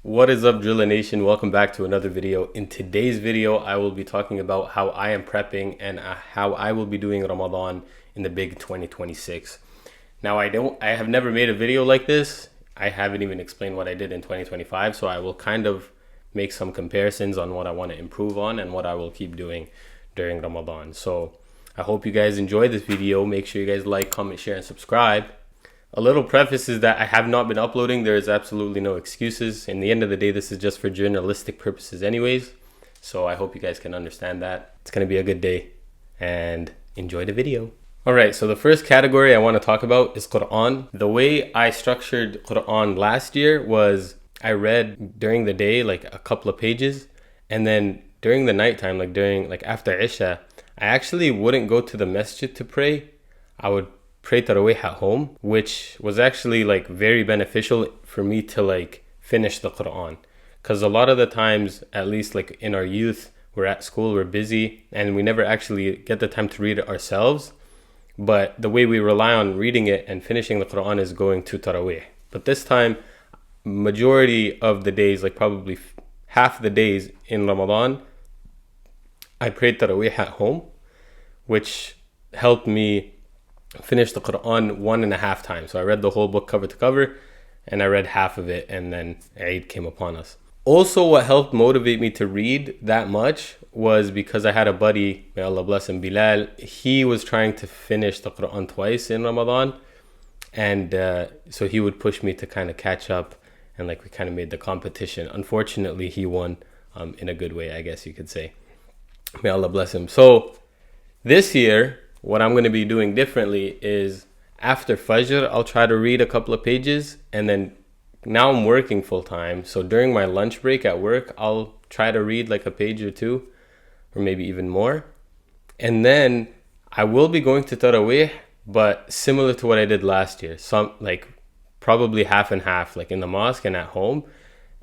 What is up, Drilla Nation? Welcome back to another video. In today's video, I will be talking about how I am prepping and how I will be doing Ramadan in the big 2026. Now, I have never made a video like this. I haven't even explained what I did in 2025, so I will kind of make some comparisons on what I want to improve on and what I will keep doing during Ramadan. So I hope you guys enjoy this video. Make sure you guys like, comment, share, and subscribe. A little preface is that I have not been uploading. There is absolutely no excuses. In the end of the day, this is just for journalistic purposes anyways. So I hope you guys can understand that. It's going to be a good day and enjoy the video. All right, so the first category I want to talk about is Quran. The way I structured Quran last year was I read during the day like a couple of pages, and then during the nighttime, like after Isha, I actually wouldn't go to the masjid to pray. I would pray tarawih at home, which was actually like very beneficial for me to like finish the Quran, because a lot of the times, at least like in our youth, we're at school, we're busy, and we never actually get the time to read it ourselves. But the way we rely on reading it and finishing the Quran is going to tarawih. But this time, majority of the days, like probably half the days in Ramadan, I prayed tarawih at home, which helped me finished the Quran 1.5 times. So I read the whole book cover to cover, and I read half of it, and then Eid came upon us. Also, what helped motivate me to read that much was because I had a buddy, may Allah bless him, Bilal. He was trying to finish the Quran twice in Ramadan, and so he would push me to kind of catch up, and like we kind of made the competition. Unfortunately, he won in a good way, I guess you could say. May Allah bless him. So this year, what I'm going to be doing differently is after Fajr, I'll try to read a couple of pages, and then now I'm working full time. So during my lunch break at work, I'll try to read like a page or two, or maybe even more. And then I will be going to Taraweeh, but similar to what I did last year. Some like probably half and half, like in the mosque and at home.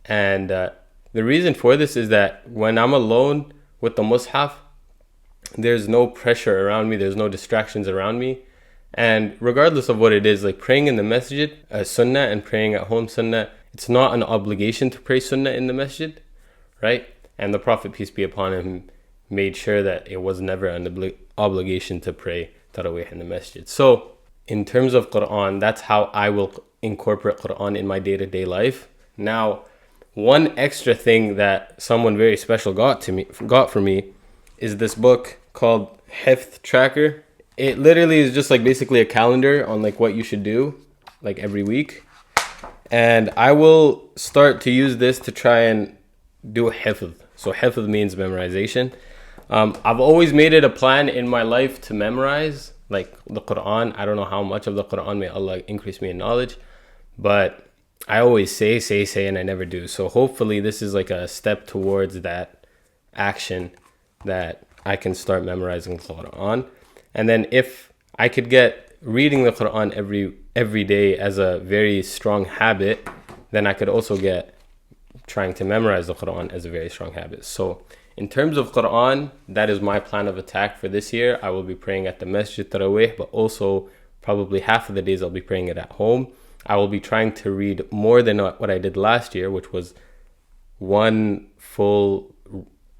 And the reason for this is that when I'm alone with the Mus'haf, there's no pressure around me, there's no distractions around me, and regardless of what it is, like praying in the masjid, sunnah, and praying at home, sunnah, it's not an obligation to pray sunnah in the masjid, right? And the Prophet, peace be upon him, made sure that it was never an obligation to pray tarawih in the masjid. So in terms of Quran, that's how I will incorporate Quran in my day-to-day life. Now, one extra thing that someone very special got for me is this book called Hifth Tracker. It literally is just like basically a calendar on like what you should do like every week. And I will start to use this to try and do Hifth. So Hifth means memorization. I've always made it a plan in my life to memorize like the Quran. I don't know how much of the Quran, may Allah increase me in knowledge, but I always say, and I never do. So hopefully this is like a step towards that action, that I can start memorizing the Quran. And then if I could get reading the Quran every day as a very strong habit, then I could also get trying to memorize the Quran as a very strong habit. So in terms of Quran, that is my plan of attack for this year. I will be praying at the Masjid Tarawih, but also probably half of the days I'll be praying it at home. I will be trying to read more than what I did last year, which was one full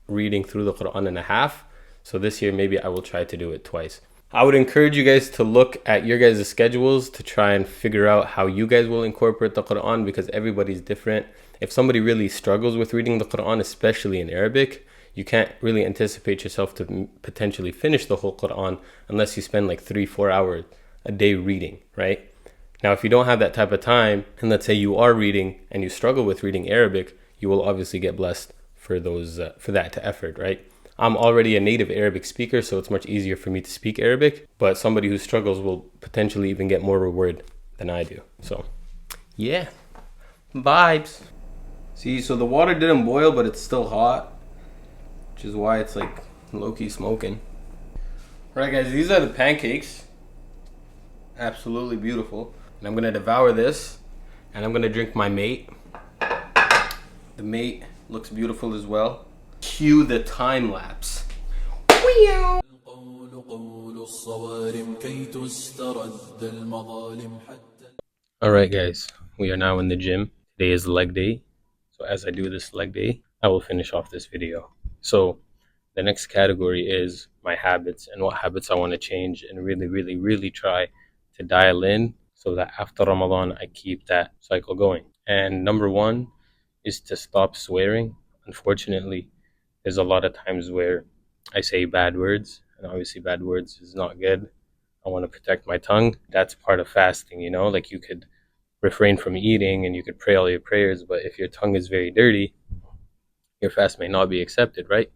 reading through the Quran and a half. So this year, maybe I will try to do it twice. I would encourage you guys to look at your guys' schedules to try and figure out how you guys will incorporate the Quran, because everybody's different. If somebody really struggles with reading the Quran, especially in Arabic, you can't really anticipate yourself to potentially finish the whole Quran unless you spend like 3-4 hours a day reading, right? Now, if you don't have that type of time, and let's say you are reading and you struggle with reading Arabic, you will obviously get blessed for that effort, right? I'm already a native Arabic speaker, so it's much easier for me to speak Arabic, but somebody who struggles will potentially even get more reward than I do. So yeah, vibes. See, so the water didn't boil, but it's still hot, which is why it's like low-key smoking. All right, guys, these are the pancakes. Absolutely beautiful. And I'm gonna devour this, and I'm gonna drink my mate. The mate looks beautiful as well. Cue the time lapse. Alright guys, we are now in the gym. Today is leg day. So as I do this leg day, I will finish off this video. So the next category is my habits and what habits I want to change and really try to dial in so that after Ramadan I keep that cycle going. And number one is to stop swearing. Unfortunately, there's a lot of times where I say bad words, and obviously bad words is not good. I want to protect my tongue. That's part of fasting, you know? Like you could refrain from eating and you could pray all your prayers, but if your tongue is very dirty, your fast may not be accepted, right?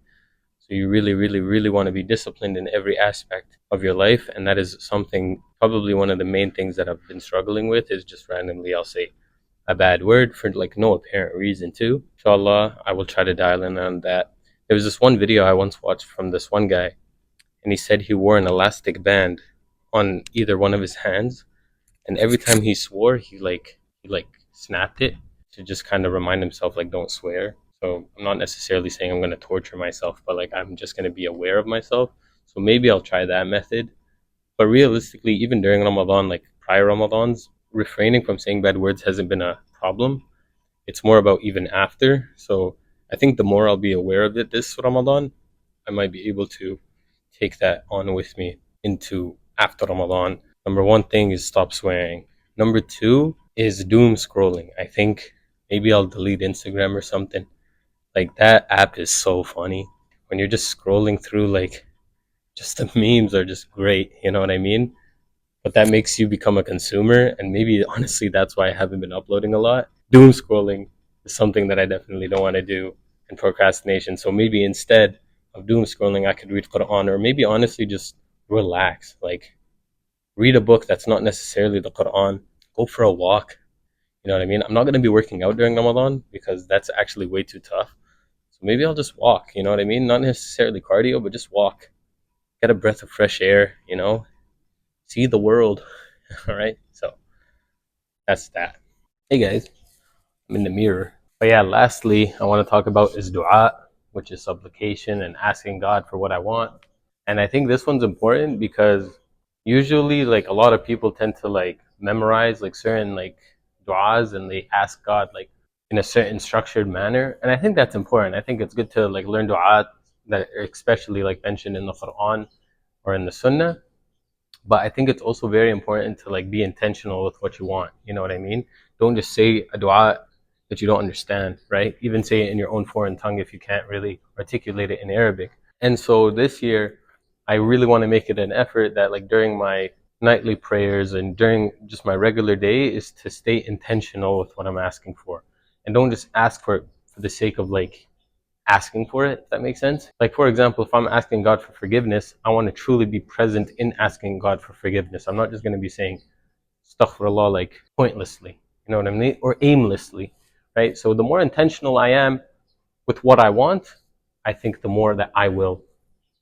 So you really want to be disciplined in every aspect of your life, and that is something, probably one of the main things that I've been struggling with, is just randomly I'll say a bad word for like no apparent reason too. Inshallah, I will try to dial in on that. There was this one video I once watched from this one guy, and he said he wore an elastic band on either one of his hands, and every time he swore, he snapped it to just kind of remind himself like don't swear. So I'm not necessarily saying I'm going to torture myself, but like I'm just going to be aware of myself. So maybe I'll try that method. But realistically, even during Ramadan, like prior Ramadans, refraining from saying bad words hasn't been a problem. It's more about even after. So I think the more I'll be aware of it this Ramadan, I might be able to take that on with me into after Ramadan. Number one thing is stop swearing. Number two is doom scrolling. I think maybe I'll delete Instagram or something. Like that app is so funny. When you're just scrolling through, like just the memes are just great, you know what I mean? But that makes you become a consumer, and maybe honestly that's why I haven't been uploading a lot. Doom scrolling is something that I definitely don't want to do, and procrastination. So maybe instead of doom scrolling, I could read Quran, or maybe honestly just relax. Like read a book that's not necessarily the Quran. Go for a walk. You know what I mean? I'm not going to be working out during Ramadan because that's actually way too tough. So maybe I'll just walk. You know what I mean? Not necessarily cardio, but just walk. Get a breath of fresh air, you know? See the world. All right? So that's that. Hey guys, I'm in the mirror. But yeah, lastly, I want to talk about is dua, which is supplication and asking God for what I want. And I think this one's important because usually like a lot of people tend to like memorize like certain like du'as and they ask God like in a certain structured manner. And I think that's important. I think it's good to like learn du'a that are especially like mentioned in the Quran or in the Sunnah. But I think it's also very important to like be intentional with what you want. You know what I mean? Don't just say a du'a that you don't understand, right? Even say it in your own foreign tongue if you can't really articulate it in Arabic. And so this year, I really want to make it an effort that like during my nightly prayers and during just my regular day is to stay intentional with what I'm asking for. And don't just ask for it for the sake of like asking for it, if that makes sense. Like for example, if I'm asking God for forgiveness, I want to truly be present in asking God for forgiveness. I'm not just going to be saying astaghfirullah like pointlessly, you know what I mean? Or aimlessly, right? So the more intentional I am with what I want, I think the more that I will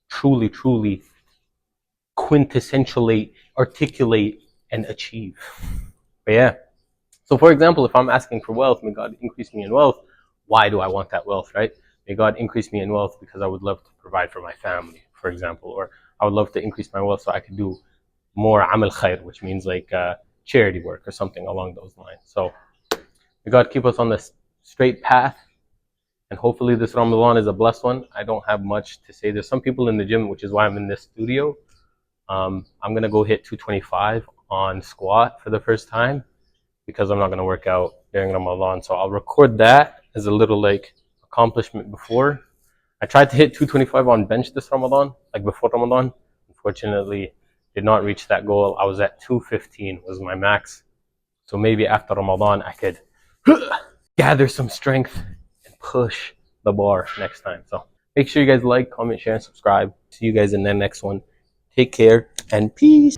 truly quintessentially articulate and achieve. But yeah. So for example, if I'm asking for wealth, may God increase me in wealth. Why do I want that wealth, right? May God increase me in wealth because I would love to provide for my family, for example, or I would love to increase my wealth so I could do more amal khair, which means like charity work or something along those lines. So may God keep us on the straight path. And hopefully this Ramadan is a blessed one. I don't have much to say. There's some people in the gym, which is why I'm in this studio. I'm going to go hit 225 on squat for the first time because I'm not going to work out during Ramadan. So I'll record that as a little like accomplishment before. I tried to hit 225 on bench this Ramadan, like before Ramadan. Unfortunately, did not reach that goal. I was at 215 was my max. So maybe after Ramadan, I could gather some strength and push the bar next time. So make sure you guys like, comment, share, and subscribe. See you guys in the next one. Take care and peace.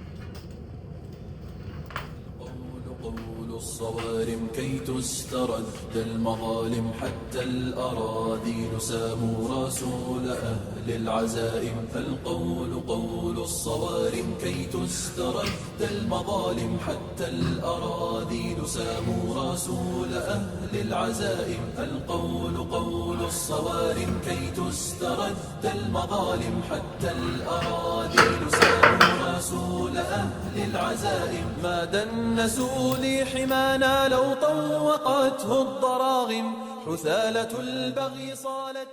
الصوارم كي تسترد المظالم حتى الأراذيل ساموا رسول أهل العزائم فالقول قول الصوارم كي تسترد المظالم حتى الأراذيل ساموا رسول أهل العزائم فالقول قول الصوارم كي تسترد المظالم حتى الأراذيل ساموا رسول أهل العزائم ما دنسوا لي حمانا لو طوقته الضراغم حثالة البغي صالت